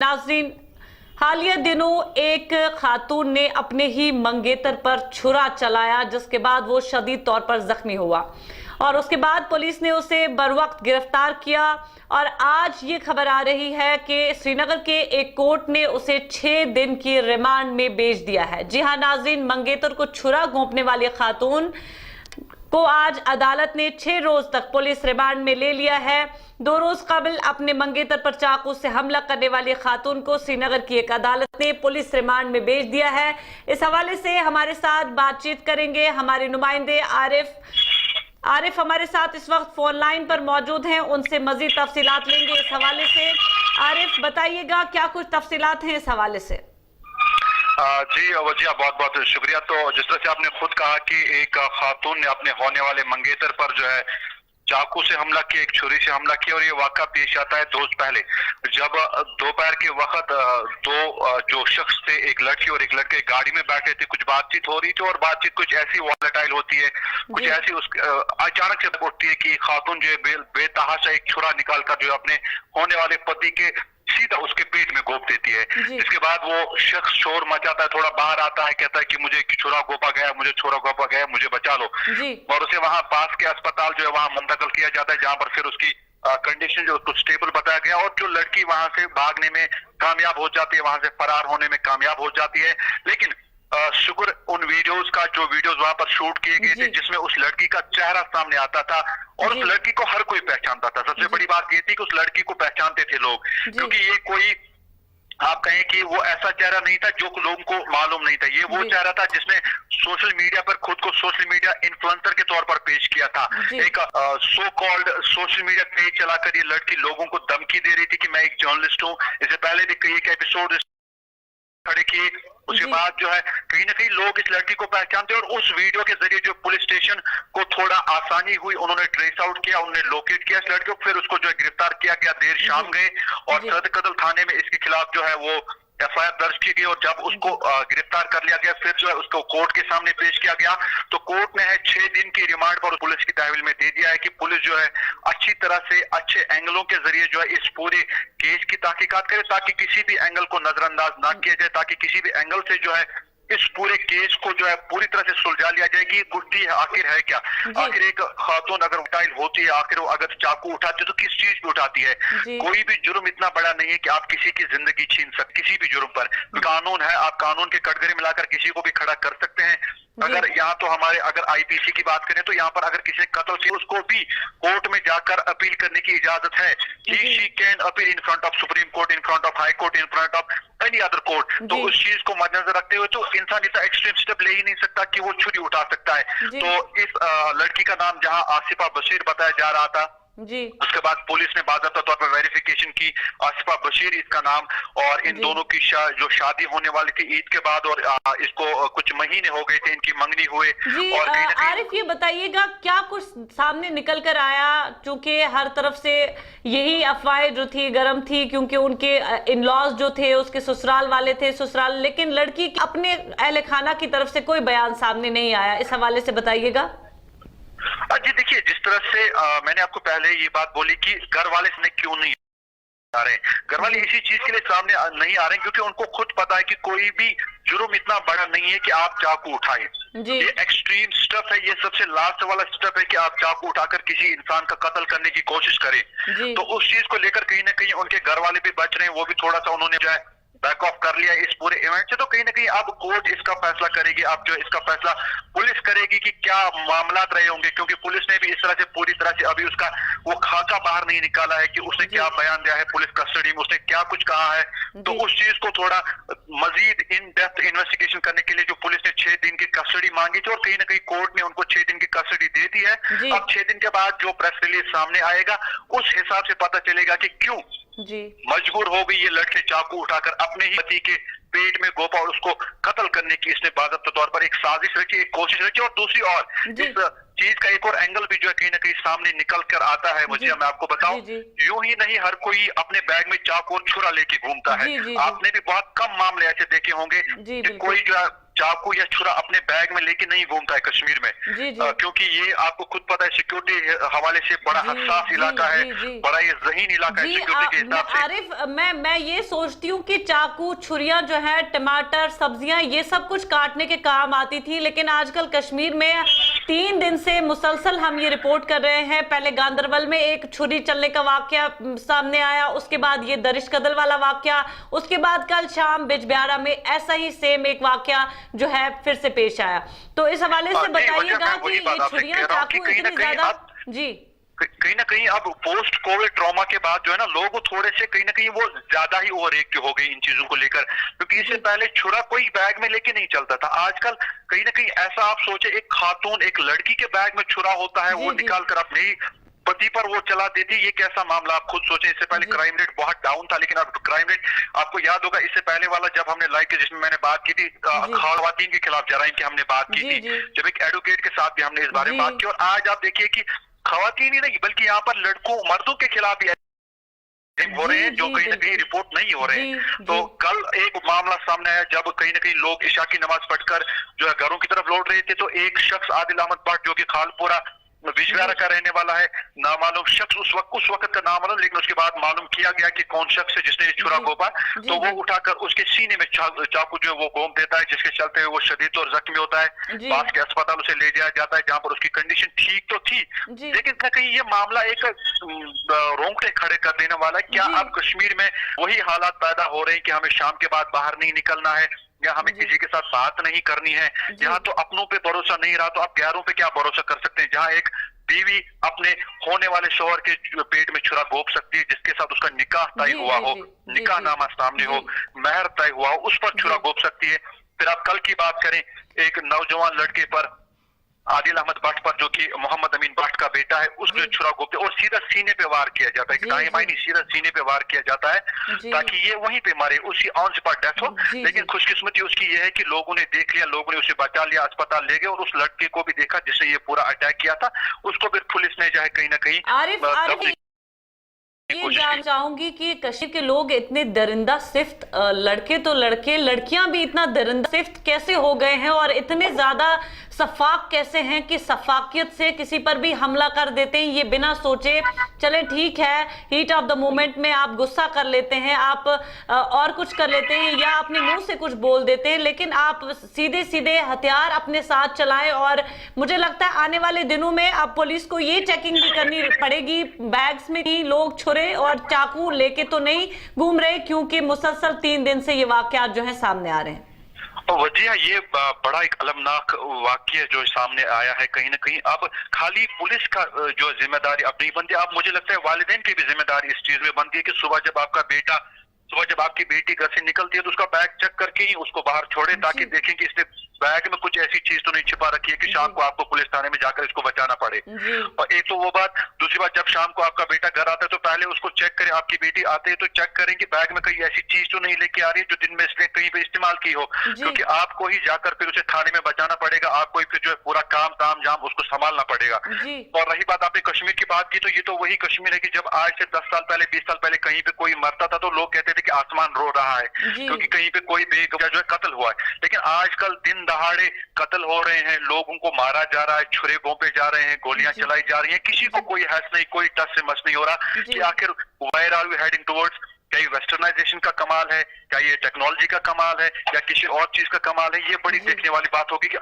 नाजरीन, हालिया दिनों एक खातून ने अपने ही मंगेतर पर छुरा चलाया, जिसके बाद वो शदीद तौर पर जख्मी हुआ और उसके बाद पुलिस ने उसे बरवक्त गिरफ्तार किया। और आज ये खबर आ रही है कि श्रीनगर के एक कोर्ट ने उसे 6 दिन की रिमांड में भेज दिया है। जी हाँ नाजरीन, मंगेतर को छुरा घोंपने वाली खातून को आज अदालत ने 6 रोज तक पुलिस रिमांड में ले लिया है। 2 रोज कबल अपने मंगेतर पर चाकू से हमला करने वाली खातून को श्रीनगर की एक अदालत ने पुलिस रिमांड में भेज दिया है। इस हवाले से हमारे साथ बातचीत करेंगे हमारे नुमाइंदे आरिफ हमारे साथ इस वक्त फोन लाइन पर मौजूद हैं, उनसे मजीद तफसीलात लेंगे इस हवाले से। आरिफ, बताइएगा क्या कुछ तफसीलात हैं इस हवाले से? जी वजिया, बहुत बहुत शुक्रिया। तो जिस तरह से आपने खुद कहा कि एक खातून ने अपने होने वाले मंगेतर पर जो है चाकू से हमला किया, एक छुरी से हमला किया, और ये वाक़ा पेश आता है 2 रोज पहले, जब दोपहर के वक्त दो जो शख्स थे, एक लड़की और एक लड़के गाड़ी में बैठे थे, कुछ बातचीत हो रही थी और बातचीत कुछ ऐसी वॉलेटाइल होती है, कुछ ऐसी अचानक से उठती है कि खातून जो है बेतहाशा एक छुरा निकाल कर जो अपने होने वाले पति के सीधा उसके पेट में गोप देती है। इसके बाद वो शख्स शोर मचाता है, थोड़ा बाहर आता है, कहता है कि मुझे छुरा गोपा गया, मुझे छुरा गोपा गया, मुझे बचा लो। और उसे वहां पास के अस्पताल जो है वहां मुंतकिल किया जाता है, जहां पर फिर उसकी कंडीशन जो उसको स्टेबल बताया गया, और जो लड़की वहां से भागने में कामयाब हो जाती है, वहां से फरार होने में कामयाब हो जाती है। लेकिन शुक्र उन वीडियोस का जो वीडियोस वहां पर शूट किए गए थे, जिसमें उस लड़की का चेहरा सामने आता था और उस लड़की को हर कोई पहचानता था। सबसे बड़ी बात ये थी कि उस लड़की को पहचानते थे लोग, क्योंकि ये कोई आप कहें कि वो ऐसा चेहरा नहीं था जो लोगों को मालूम नहीं था। ये वो चेहरा था जिसने सोशल मीडिया पर खुद को सोशल मीडिया इन्फ्लुएंसर के तौर पर पेश किया था। एक so called social media page चलाकर ये लड़की लोगों को धमकी दे रही थी कि मैं एक जर्नलिस्ट हूँ। इससे पहले भी कई एक एपिसोड खड़े किए। उसके बाद जो है कहीं ना कहीं लोग इस लड़की को पहचानते, और उस वीडियो के जरिए जो पुलिस स्टेशन को थोड़ा आसानी हुई, उन्होंने ट्रेस आउट किया, उन्होंने लोकेट किया इस लड़की को, फिर उसको जो है गिरफ्तार किया गया। देर शाम गए और सदर कदल थाने में इसके खिलाफ जो है वो FIR दर्ज की गई, और जब उसको गिरफ्तार कर लिया गया, फिर जो है उसको कोर्ट के सामने पेश किया गया। तो कोर्ट ने है 6 दिन की रिमांड पर पुलिस की तहवील में दे दिया है कि पुलिस जो है अच्छी तरह से अच्छे एंगलों के जरिए जो है इस पूरे केस की तहकीकात करे, ताकि किसी भी एंगल को नजरअंदाज ना किया जाए, ताकि किसी भी एंगल से जो है इस पूरे केस को जो है पूरी तरह से सुलझा लिया जाए कि गुट्टी आखिर है क्या। आखिर एक खातून अगर उठाइल होती है, आखिर वो अगर चाकू उठाती है तो किस चीज पे उठाती है? कोई भी जुर्म इतना बड़ा नहीं है कि आप किसी की जिंदगी छीन सकते। किसी भी जुर्म पर कानून है, आप कानून के कटघरे मिलाकर किसी को भी खड़ा कर सकते हैं। अगर यहाँ तो हमारे अगर IPC की बात करें तो यहाँ पर अगर किसी कत्ल से उसको भी कोर्ट में जाकर अपील करने की इजाजत है। She can appeal in front of supreme court, in front of high court, in front of any other court. तो उस चीज को मद्देनजर रखते हुए तो इंसान इतना एक्सट्रीम स्टेप ले ही नहीं सकता कि वो छुरी उठा सकता है। तो इस लड़की का नाम जहाँ आसिफा बशीर बताया जा रहा था, उसके बाद पुलिस ने बाज़ाब्ता तौर पर वेरिफिकेशन की, आसिफा बशीर इसका नाम, और इन दोनों की जो शादी होने वाली थी ईद के बाद, और इसको कुछ महीने हो गए थे इनकी मंगनी हुए। और आरिफ, ये बताइएगा क्या कुछ सामने निकल कर आया? चूंकि हर तरफ से यही अफवाहें जो थी गर्म थी, क्योंकि उनके इन लॉज जो थे उसके ससुराल वाले थे ससुराल, लेकिन लड़की अपने अहले खाना की तरफ से कोई बयान सामने नहीं आया। इस हवाले से बताइएगा। जी देखिए, जिस तरह से मैंने आपको पहले ये बात बोली कि घर वाले इसने क्यों नहीं आ रहे, घर वाले इसी चीज के लिए सामने नहीं आ रहे क्योंकि उनको खुद पता है कि कोई भी जुर्म इतना बड़ा नहीं है कि आप चाकू उठाएं। ये एक्सट्रीम स्टेप है, ये सबसे लास्ट वाला स्टेप है कि आप चाकू उठाकर किसी इंसान का कत्ल करने की कोशिश करें। तो उस चीज को लेकर कहीं ना कहीं उनके घर वाले भी बच रहे हैं, वो भी थोड़ा सा उन्होंने जो है बैक ऑफ कर लिया इस पूरे इवेंट से। तो कहीं ना कहीं अब कोर्ट इसका फैसला करेगी, अब जो इसका फैसला पुलिस करेगी कि क्या मामला रहे होंगे, क्योंकि पुलिस ने भी इस तरह से पूरी तरह से अभी उसका वो खाका बाहर नहीं निकाला है कि उसने क्या बयान दिया है पुलिस कस्टडी में, उसने क्या कुछ कहा है। तो उस चीज को थोड़ा मजीद इन डेप्थ इन्वेस्टिगेशन करने के लिए जो पुलिस ने 6 दिन की कस्टडी मांगी थी, और कहीं ना कहीं कोर्ट ने उनको 6 दिन की कस्टडी दे दी है। अब 6 दिन के बाद जो प्रेस रिलीज सामने आएगा उस हिसाब से पता चलेगा कि क्यों मजबूर हो गई ये लड़की चाकू उठाकर अपने ही पति के पेट में गोपा और उसको कत्ल करने की इसने बाज़ाब्ता तौर पर एक साजिश रची, एक कोशिश रची। और दूसरी ओर इस चीज का एक और एंगल भी जो है कहीं ना कहीं सामने निकल कर आता है। मुझे मैं आपको बताऊं, यूं ही नहीं हर कोई अपने बैग में चाकू और छुरा लेके घूमता है। आपने भी बहुत कम मामले ऐसे देखे होंगे कि कोई जो है चाकू या छुरा अपने बैग में लेके नहीं घूमता है कश्मीर में। जी जी क्योंकि ये आपको खुद पता है सिक्योरिटी हवाले से बड़ा जी हसास जी इलाका है, जी जी बड़ा ये ज़हीन इलाका है जी सिक्योरिटी के हिसाब से। आरिफ, मैं ये सोचती हूँ कि चाकू छुरियां जो है, टमाटर, सब्जियां, ये सब कुछ काटने के काम आती थी, लेकिन आजकल कश्मीर में 3 दिन से मुसलसल हम ये रिपोर्ट कर रहे हैं। पहले गांदरबल में एक छुरी चलने का वाकया सामने आया, उसके बाद ये दरिश कदल वाला वाकया, उसके बाद कल शाम बिजबिहारा में ऐसा ही सेम एक वाकया जो है फिर से पेश आया। तो इस हवाले से बताइएगा कि ये छुरियां, चाकू इतनी ज्यादा। जी कहीं ना कहीं अब पोस्ट कोविड ट्रॉमा के बाद जो है ना, लोग थोड़े से कहीं ना कहीं वो ज्यादा ही ओवर एक्टिव हो गई इन चीजों को लेकर, क्योंकि इससे पहले छुरा कोई बैग में लेके नहीं चलता था। आजकल कहीं ना कहीं ऐसा आप सोचे, एक खातून, एक लड़की के बैग में छुरा होता है, वो निकाल कर अपने ही पति पर वो चला देती, ये कैसा मामला आप खुद सोचें। इससे पहले क्राइम रेट बहुत डाउन था, लेकिन अब क्राइम रेट, आपको याद होगा इससे पहले वाला जब हमने लाइव किया जिसमें मैंने बात की थी खवातीन के खिलाफ जराइम की हमने बात की थी, जब एक एडवोकेट के साथ भी हमने इस बारे में बात की। और आज आप देखिए कि खवातीन ही नहीं बल्कि यहाँ पर मर्दों के खिलाफ भी हो रहे हैं जो कहीं ना कहीं रिपोर्ट नहीं हो रहे हैं। तो कल एक मामला सामने आया जब कहीं ना कहीं लोग इशा की नमाज पढ़कर जो है घरों की तरफ लौट रहे थे, तो एक शख्स आदिल अहमद भट्ट जो कि खालपुरा बिजबिहारा का रहने वाला है, नामालूम शख्स, उस वक्त का नाम मालूम, लेकिन उसके बाद मालूम किया गया कि कौन शख्स है जिसने छुरा घोंपा, तो वो उठाकर उसके सीने में चाकू जो है वो घोंप देता है, जिसके चलते हुए वो शदीद और जख्मी होता है। पास के अस्पताल उसे ले जाया जाता है जहां पर उसकी कंडीशन ठीक तो थी, लेकिन कहीं ये मामला एक रोंगटे खड़े कर देने वाला है। क्या अब कश्मीर में वही हालात पैदा हो रहे हैं कि हमें शाम के बाद बाहर नहीं निकलना है, या हमें किसी के साथ बात नहीं करनी है? यहाँ तो अपनों पे भरोसा नहीं रहा, तो आप गैरों पे क्या भरोसा कर सकते हैं? जहाँ एक बीवी अपने होने वाले शौहर के पेट में छुरा घोंप सकती है, जिसके साथ उसका निकाह तय हुआ हो, निकाह नामा सामने हो, महर तय हुआ हो, उस पर छुरा घोंप सकती है। फिर आप कल की बात करें, एक नौजवान लड़के पर, आदिल अहमद भट्ट पर, जो कि मोहम्मद अमीन भट्ट का बेटा है, उसने छुरा घोंपते और सीधा सीने पे वार किया जाता है, दाएं बाएं नहीं, सीधा सीने पे वार किया जाता है ताकि ये वहीं पे मारे, उसी ऑन स्पॉट डेथ हो। लेकिन खुशकिस्मती उसकी ये है कि लोगों ने देख लिया, लोगों ने उसे बचा लिया, अस्पताल ले गए, और उस लड़के को भी देखा जिसने ये पूरा अटैक किया था, उसको फिर पुलिस ने चाहे कहीं ना कहीं ये जानना चाहूंगी कि कश्मीर के लोग इतने दरिंदा सिफ्त, लड़के तो लड़के, लड़कियां भी इतना दरिंदा सिफ्त कैसे हो गए हैं, और इतने ज्यादा सफाक कैसे हैं कि सफाकियत से किसी पर भी हमला कर देते हैं, ये बिना सोचे। चले ठीक है, हीट ऑफ द मोमेंट में आप गुस्सा कर लेते हैं, आप और कुछ कर लेते हैं, या अपने मुंह से कुछ बोल देते हैं, लेकिन आप सीधे सीधे हथियार अपने साथ चलाएं। और मुझे लगता है आने वाले दिनों में अब पुलिस को ये चेकिंग भी करनी पड़ेगी बैग्स में कि लोग छुरे और चाकू लेके तो नहीं घूम रहे, क्योंकि मुसलसल 3 दिन से ये वाकयात जो है सामने आ रहे हैं। वजह ये बड़ा एक अलमनाक वाकया जो सामने आया है। कहीं ना कहीं अब खाली पुलिस का जो जिम्मेदारी अब नहीं बनती, अब मुझे लगता है वालिदैन की भी जिम्मेदारी इस चीज में बनती है कि सुबह जब आपकी बेटी घर से निकलती है तो उसका बैग चेक करके ही उसको बाहर छोड़े, ताकि देखें कि इसने बैग में कुछ ऐसी चीज तो नहीं छिपा रखी है कि शाम को आपको पुलिस थाने में जाकर इसको बचाना पड़े। और एक तो वो बात, दूसरी बात, जब शाम को आपका बेटा घर आता है तो पहले उसको चेक करें, आपकी बेटी आते है तो चेक करें कि बैग में कहीं ऐसी चीज तो नहीं लेके आ रही है जो दिन में इसने कहीं पे इस्तेमाल की हो, क्योंकि आपको ही जाकर फिर उसे थाने में बचाना पड़ेगा, आपको ही फिर जो है पूरा काम ताम जाम उसको संभालना पड़ेगा। और रही बात आपने कश्मीर की बात की, तो ये तो वही कश्मीर है कि जब आज से 10 साल पहले 20 साल पहले कहीं पे कोई मरता था तो लोग कहते थे कि आसमान रो रहा है, क्योंकि कहीं पे कोई बेवजह जो है कत्ल हुआ है। लेकिन आजकल दिन दहाड़े कत्ल हो रहे हैं, लोगों को मारा जा रहा है, छुरे घोंपे जा रहे हैं, गोलियां चलाई जा रही हैं, किसी को कोई हस नहीं, कोई टस से मस नहीं हो रहा कि आखिर where are we heading towards. क्या ये वेस्टर्नाइजेशन का कमाल है, क्या ये टेक्नोलॉजी का कमाल है, या किसी और चीज का कमाल है? ये बड़ी देखने वाली बात होगी कि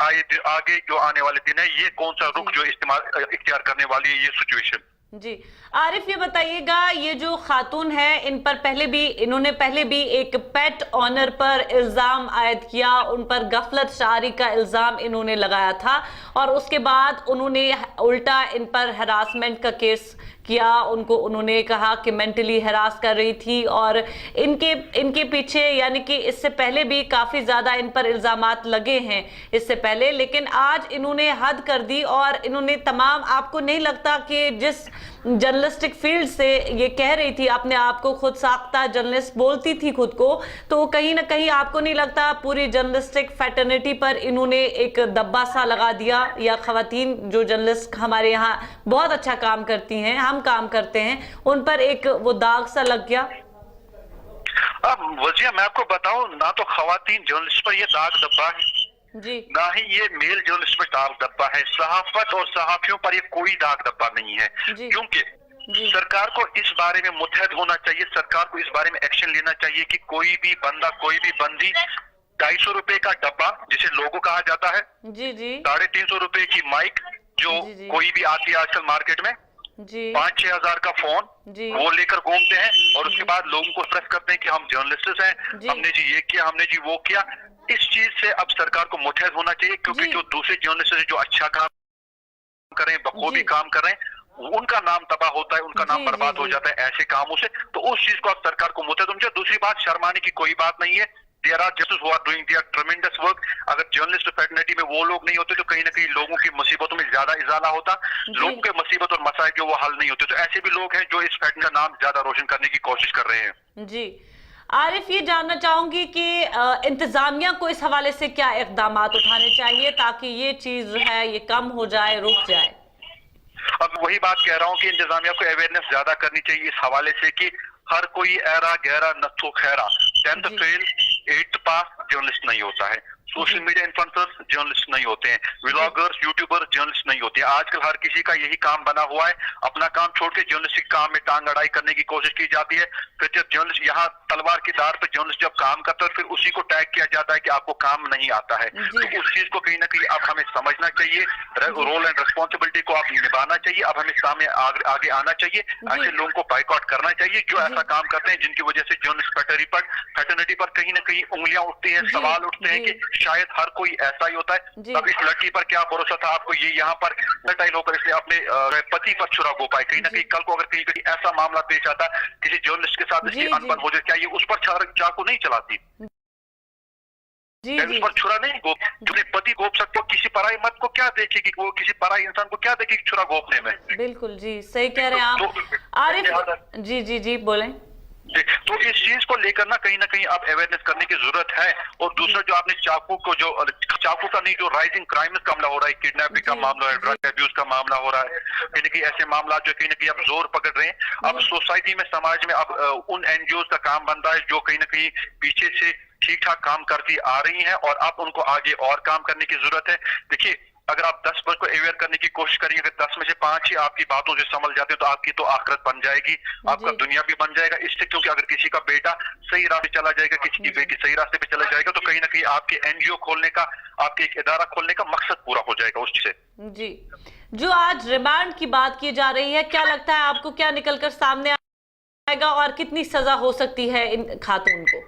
आगे जो आने वाले दिन है, ये कौन सा रुख जो इख्तियार करने वाली है ये सिचुएशन। जी आरिफ, ये बताइएगा, ये जो खातून है, इन पर इन्होंने पहले भी एक पेट ऑनर पर इल्जाम आयद किया, उन पर गफलत शारी का इल्जाम इन्होंने लगाया था, और उसके बाद उन्होंने उल्टा इन पर हरासमेंट का केस किया। उन्होंने कहा कि मेंटली हरास कर रही थी, और इनके पीछे, यानी कि इससे पहले भी काफी ज्यादा इन पर इल्जामात लगे हैं इससे पहले, लेकिन आज इन्होंने हद कर दी, और इन्होंने तमाम, आपको नहीं लगता कि जिस जर्नलिस्टिक फील्ड से ये कह रही थी, अपने आप को खुद साख्ता जर्नलिस्ट बोलती थी खुद को, तो कहीं ना कहीं आपको नहीं लगता पूरी जर्नलिस्टिक फैटर्निटी पर इन्होंने एक दब्बा सा लगा दिया? या खवातीन जो जर्नलिस्ट हमारे यहाँ बहुत अच्छा काम करती हैं, हम काम करते हैं, उन पर एक वो दाग सा लग गया? अब वजिया मैं आपको बताऊं, ना तो खवातीन जर्नलिस्ट पर ये दाग दब्बा है, जी ना ही ये मेल जर्नलिस्ट में दाग धब्बा है। सहाफत और सहाफियों पर ये कोई दाग धब्बा नहीं है, जी क्योंकि जी सरकार को इस बारे में मुतहद होना चाहिए। सरकार को इस बारे में एक्शन लेना चाहिए कि कोई भी बंदा, कोई भी बंदी 250 रुपए का डब्बा, जिसे लोगो कहा जाता है, जी जी 350 रुपए की माइक जो जी जी कोई भी आती है आजकल मार्केट में, जी 5-6 हजार का फोन, जी वो लेकर घूमते हैं और उसके बाद लोगों को प्रेस करते हैं कि हम जर्नलिस्ट हैं, जी। हमने जी ये किया, हमने जी वो किया। इस चीज से अब सरकार को मुतहद होना चाहिए, क्योंकि जी जो दूसरे जर्नलिस्ट हैं जो अच्छा काम कर रहे हैं, बखूबी जी काम कर रहे हैं, उनका नाम तबाह होता है, उनका नाम जी जी बर्बाद हो जी जाता है ऐसे कामों से। तो उस चीज को अब सरकार को मुतहद होना चाहिए। दूसरी बात, शर्माने की कोई बात नहीं है। There are justice who are doing their tremendous work. अगर जर्नलिस्ट फैटर्निटी में वो लोग नहीं होते तो कहीं ना कहीं लोगों की मुसीबतों में ज्यादा इजाला होता, लोगों के मुसीबत और मसाइल जो वो हल नहीं होते। तो ऐसे भी लोग हैं जो इस फैटर्न का नाम ज्यादा रोशन करने की कोशिश कर रहे हैं। जी। आरिफ, ये जानना चाहूंगी कि इंतजामिया को इस हवाले से क्या इकदाम उठाने चाहिए ताकि ये चीज जो है ये कम हो जाए, रुक जाए? अब वही बात कह रहा हूँ कि इंतजामिया को अवेयरनेस ज्यादा करनी चाहिए इस हवाले से कि हर कोई ऐरा गहरा नथो खैरा, 10th जी फेल 8th पास जर्नलिस्ट नहीं होता है। सोशल जी मीडिया इन्फ्लुएंसर्स जर्नलिस्ट नहीं होते हैं, जी व्लॉगर्स, यूट्यूबर जर्नलिस्ट नहीं होते हैं। आजकल हर किसी का यही काम बना हुआ है, अपना काम छोड़ के जर्नलिस्टिक काम में टांग अड़ाई करने की कोशिश की जाती है। फिर जब जर्नलिस्ट यहाँ तलवार की धार पे जर्नलिस्ट जब काम करता है, फिर उसी को टैग किया जाता है कि आपको काम नहीं आता है। जी तो उस चीज को कहीं ना कहीं अब हमें समझना चाहिए, जी रोल एंड रिस्पॉन्सिबिलिटी को आप निभाना चाहिए। अब हमें सामने आगे आना चाहिए, जी ऐसे लोगों को बाइकआउट करना चाहिए जो जी ऐसा काम करते हैं जिनकी वजह से जर्नलिस्ट फैटर्निटी पर कहीं ना कहीं उंगलियां उठती हैं, जी सवाल उठते हैं जी कि शायद हर कोई ऐसा ही होता है। जी अब इस लड़की पर क्या भरोसा था आपको, ये यहाँ पर लटाई होकर इसलिए अपने पति पर छुरा घों पाए। कहीं ना जी कहीं कल को अगर कहीं कहीं ऐसा मामला पेश आता, किसी जर्नलिस्ट के साथ जी इसकी जी अनबन हो जाए, क्या ये उस पर चाकू नहीं चलाती? जी क्या उस जी पर छुरा नहीं घोप? जो अपने पति घोप सकते हो, किसी पराई मर्द को क्या देखेगी, वो किसी पराई इंसान को क्या देखेगी छुरा घोपने में? बिल्कुल जी, सही कह रहे हैं आप आरिफ। जी जी जी बोलें। तो इस चीज को लेकर ना कहीं अब अवेयरनेस करने की जरूरत है। और दूसरा जो आपने चाकू का नहीं, जो राइजिंग क्राइम्स का मामला हो रहा है, किडनैपिंग का जी मामला है, जी ड्रग अब्यूज का मामला हो रहा है, कहीं ना कहीं ऐसे मामला जो कहीं ना कहीं अब जोर पकड़ रहे हैं। अब जी सोसाइटी में, समाज में अब उन एनजीओ का काम बनता है जो कहीं ना कहीं पीछे से ठीक ठाक काम करती आ रही हैं और अब उनको आगे और काम करने की जरूरत है। देखिए, अगर आप 10 लोग को अवेयर करने की कोशिश करेंगे, अगर 10 में से 5 ही आपकी बातों से समझ जाते हैं तो आपकी तो आखिरत बन जाएगी, आपका जी दुनिया भी बन जाएगा इससे। क्योंकि अगर किसी का बेटा सही रास्ते चला जाएगा, किसी की जी बेटी सही रास्ते पे चला जाएगा, तो कहीं ना कहीं आपके एनजीओ खोलने का, आपके एक इदारा खोलने का मकसद पूरा हो जाएगा उससे। जी। जो आज रिमांड की बात की जा रही है, क्या लगता है आपको, क्या निकलकर सामने आएगा और कितनी सजा हो सकती है इन खातून को?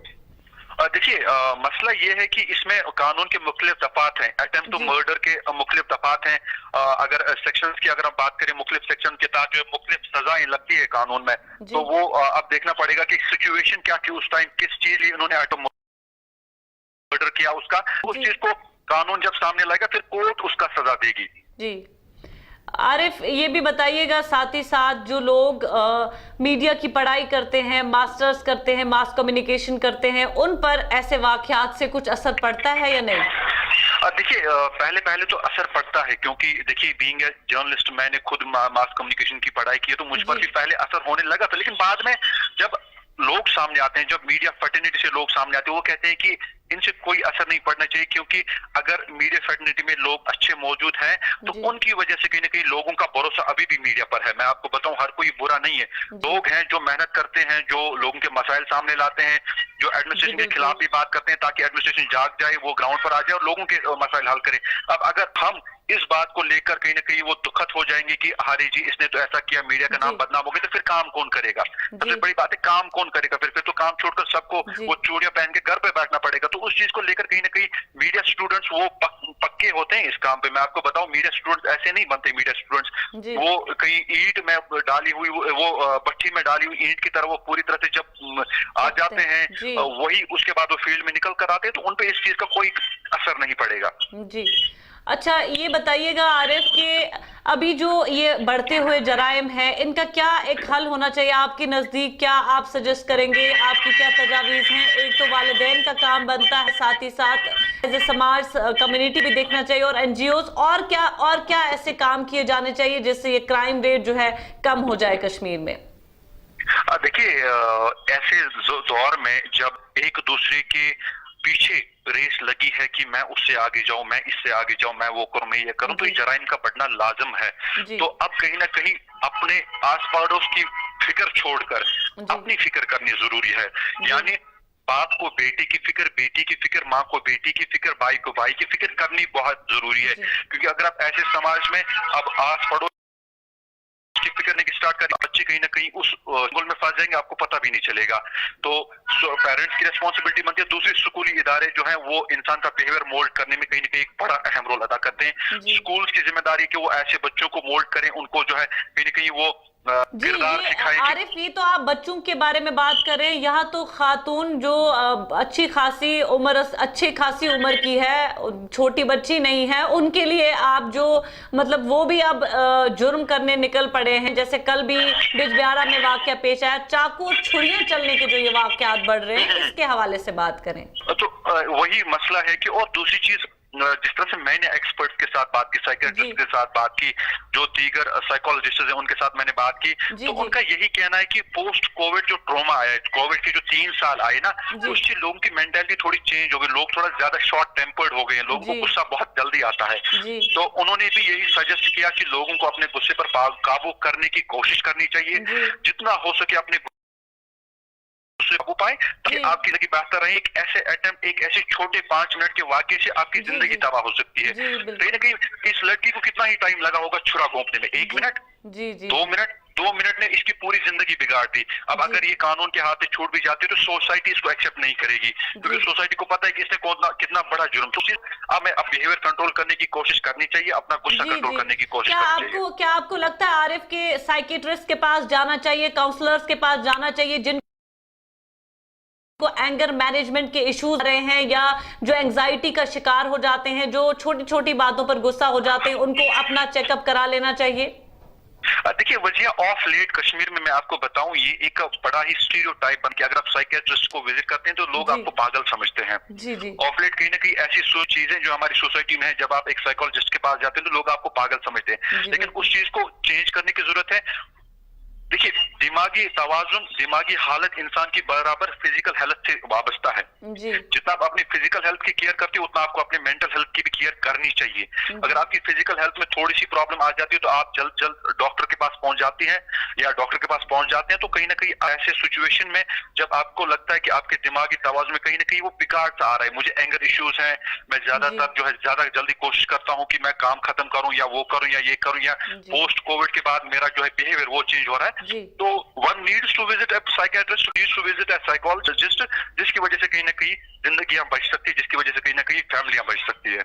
देखिए, मसला ये है कि इसमें कानून के मुख्तलिफ दफात हैं। अटेम्प्ट टू जी मर्डर के मुख्तलिफ दफात हैं। अगर सेक्शंस की अगर हम बात करें, मुख्तलिफ सेक्शन के तहत जो मुख्तलिफ सजाएं लगती है कानून में, जी तो वो अब देखना पड़ेगा कि सिचुएशन क्या थी उस टाइम, किस चीज लिए उन्होंने एटम मर्डर किया, उसका उस जी चीज को कानून जब सामने लाएगा फिर कोर्ट उसका सजा देगी। जी। आरिफ, ये भी बताइएगा साथ ही साथ, जो लोग मीडिया की पढ़ाई करते हैं, मास्टर्स करते हैं, मास कम्युनिकेशन करते हैं, उन पर ऐसे वाकयात से कुछ असर पड़ता है या नहीं? देखिए, पहले तो असर पड़ता है, क्योंकि देखिए, बीइंग ए जर्नलिस्ट, मैंने खुद मास कम्युनिकेशन की पढ़ाई की है, तो मुझ पर जी भी पहले असर होने लगा था। लेकिन बाद में जब लोग सामने आते हैं, जब मीडिया फैटर्निटी से लोग सामने आते हैं, वो कहते हैं कि इनसे कोई असर नहीं पड़ना चाहिए, क्योंकि अगर मीडिया फैटर्निटी में लोग अच्छे मौजूद हैं तो जी उनकी वजह से कहीं ना कहीं लोगों का भरोसा अभी भी मीडिया पर है। मैं आपको बताऊं, हर कोई बुरा नहीं है। जी लोग हैं जो मेहनत करते हैं, जो लोगों के मसाइल सामने लाते हैं, जो जी एडमिनिस्ट्रेशन के बिल्कुल खिलाफ भी बात करते हैं ताकि एडमिनिस्ट्रेशन जाग जाए, वो ग्राउंड पर आ जाए और लोगों के मसाइल हल करे। अब अगर हम इस बात को लेकर कहीं ना कहीं वो दुखद हो जाएंगे कि अरे जी, इसने तो ऐसा किया, मीडिया का जी नाम बदनाम हो गया, तो फिर काम कौन करेगा? सबसे जी बड़ी बात है, काम कौन करेगा? फिर तो काम छोड़कर सबको जी वो चूड़ियां पहन के घर पे बैठना पड़ेगा। तो उस चीज को लेकर कहीं ना कहीं मीडिया स्टूडेंट्स वो पक्के होते हैं इस काम पे। मैं आपको बताऊं, मीडिया स्टूडेंट्स ऐसे नहीं बनते। मीडिया स्टूडेंट्स जी वो कहीं ईंट में डाली हुई, वो भट्टी में डाली हुई ईंट की तरह वो पूरी तरह से जब आ जाते हैं, जी वही उसके बाद वो फील्ड में निकल कर आते हैं, तो उन पे इस चीज का कोई असर नहीं पड़ेगा। जी। अच्छा, ये बताइएगा आरिफ कि अभी जो ये बढ़ते हुए जराइम हैं, इनका क्या एक हल होना चाहिए आपके नजदीक? क्या आप सजेस्ट करेंगे? आपकी क्या तजावीज हैं? एक तो वालिदैन का काम बनता है, साथ ही साथ एज ए समाज कम्युनिटी भी देखना चाहिए, और एनजीओज, और क्या ऐसे काम किए जाने चाहिए जिससे ये क्राइम रेट जो है कम हो जाए कश्मीर में? देखिए, ऐसे दौर में जब एक दूसरे के पीछे रेस लगी है कि मैं उससे आगे जाऊं, मैं इससे आगे जाऊं, मैं वो करूं, मैं ये करूं, तो ये जराइम का बढ़ना लाजिम है। तो अब कहीं ना कहीं अपने आस पड़ोस की फिक्र छोड़कर अपनी फिक्र करनी जरूरी है। यानी बाप को बेटे की फिक्र, बेटी की फिक्र माँ को बेटी की फिक्र, भाई को भाई की फिक्र करनी बहुत जरूरी है। क्योंकि अगर आप ऐसे समाज में अब आस पड़ोस की फिक्र नहीं स्टार्ट करें, बच्चे कहीं ना कहीं उस गोल में फंस जाएंगे, आपको पता भी नहीं चलेगा। तो पेरेंट्स की रिस्पॉन्सिबिलिटी बनती है। दूसरे स्कूली इदारे जो है वो इंसान का बिहेवियर मोल्ड करने में कहीं ना कहीं एक बड़ा अहम रोल अदा करते हैं। स्कूल्स की जिम्मेदारी है कि वो ऐसे बच्चों को मोल्ड करें, उनको जो है कहीं ना कहीं वो जी आरिफ, ये तो आप बच्चों के बारे में बात कर रहे हैं। यहाँ तो खातून जो अच्छी खासी उम्र की है, छोटी बच्ची नहीं है, उनके लिए आप जो मतलब वो भी अब जुर्म करने निकल पड़े हैं। जैसे कल भी बिजबिहारा में वाकया पेश आया, चाकू छुरियां चलने के जो ये वाकयात बढ़ रहे हैं, इसके हवाले से बात करें तो वही मसला है कि और दूसरी चीज जिस तरह से मैंने एक्सपर्ट्स के साथ बात की, साइकियाट्रिस्ट के साथ बात की, जो दीगर साइकोलॉजिस्ट हैं उनके साथ मैंने बात की, तो उनका यही कहना है कि पोस्ट कोविड जो ट्रॉमा आया है, कोविड के जो 3 साल आए ना, तो उससे लोगों की मेंटालिटी थोड़ी चेंज हो गई। लोग थोड़ा ज्यादा शॉर्ट टेम्पर्ड हो गए हैं, लोगों को गुस्सा बहुत जल्दी आता है। तो उन्होंने भी यही सजेस्ट किया कि लोगों को अपने गुस्से पर काबू करने की कोशिश करनी चाहिए, जितना हो सके अपने काबू पाए, ताकि आपकी जिंदगी बेहतर रहे। एक ऐसे अटेम्प्ट, एक ऐसे छोटे 5 मिनट के वाकये से आपकी जिंदगी तबाह हो सकती है। कहीं ना कहीं इस लड़की को कितना ही टाइम लगा होगा छुरा घोंपने में, 1 मिनट, 2 मिनट ने इसकी पूरी जिंदगी बिगाड़ दी। अब अगर ये कानून के हाथ से छूट भी जाती है तो सोसाइटी इसको एक्सेप्ट नहीं करेगी, क्योंकि सोसाइटी को पता है कि इसने कितना बड़ा जुर्म। तो अब मैं बिहेवियर कंट्रोल करने की कोशिश करनी चाहिए, अपना गुस्सा कंट्रोल करने की कोशिश करनी चाहिए। क्या आपको लगता है आरिफ के साइकियाट्रिस्ट के पास जाना चाहिए, काउंसलर्स के पास जाना चाहिए, जिन को एंगर मैनेजमेंट के इश्यूज रहे हैं या जो एंजाइटी का शिकार हो जाते हैं, जो छोटी छोटी बातों पर गुस्सा हो जाते हैं, उनको अपना चेकअप करा लेना चाहिए? देखिए वजिया, ऑफ लेट कश्मीर में मैं आपको बताऊं, ये एक बड़ा ही स्टीरियोटाइप बन के अगर आप साइकियाट्रिस्ट को विजिट करते हैं तो लोग आपको पागल समझते हैं। ऑफ लेट कहीं ना कहीं ऐसी चीजें जो हमारी सोसाइटी में है, जब आप एक साइकोलॉजिस्ट के पास जाते हैं तो लोग आपको पागल समझते हैं, लेकिन उस चीज को चेंज करने की जरूरत है। देखिए, दिमागी तवाजुन, दिमागी हालत इंसान की बराबर फिजिकल हेल्थ से वाबस्ता है। जितना आप अपनी फिजिकल हेल्थ की केयर करते हो, उतना आपको अपने मेंटल हेल्थ की भी केयर करनी चाहिए। अगर आपकी फिजिकल हेल्थ में थोड़ी सी प्रॉब्लम आ जाती है तो आप जल्द डॉक्टर के पास पहुंच जाती हैं या डॉक्टर के पास पहुंच जाते हैं। तो कहीं ना कहीं ऐसे सिचुएशन में जब आपको लगता है कि आपके दिमागी तवाजुन में कहीं ना कहीं वो बिगाड़ सा आ रहा है, मुझे एंगर इश्यूज हैं, मैं ज्यादातर जो है ज्यादा जल्दी कोशिश करता हूँ कि मैं काम खत्म करूँ या वो करूँ या ये करूँ, या पोस्ट कोविड के बाद मेरा जो है बिहेवियर वो चेंज हो रहा है, तो one needs to visit a psychiatrist, needs to visit a psychologist, जिसकी वजह से कहीं ना कहीं जिंदगियां बच सकती है, जिसकी वजह से कहीं ना कहीं फैमिलियां बच सकती है।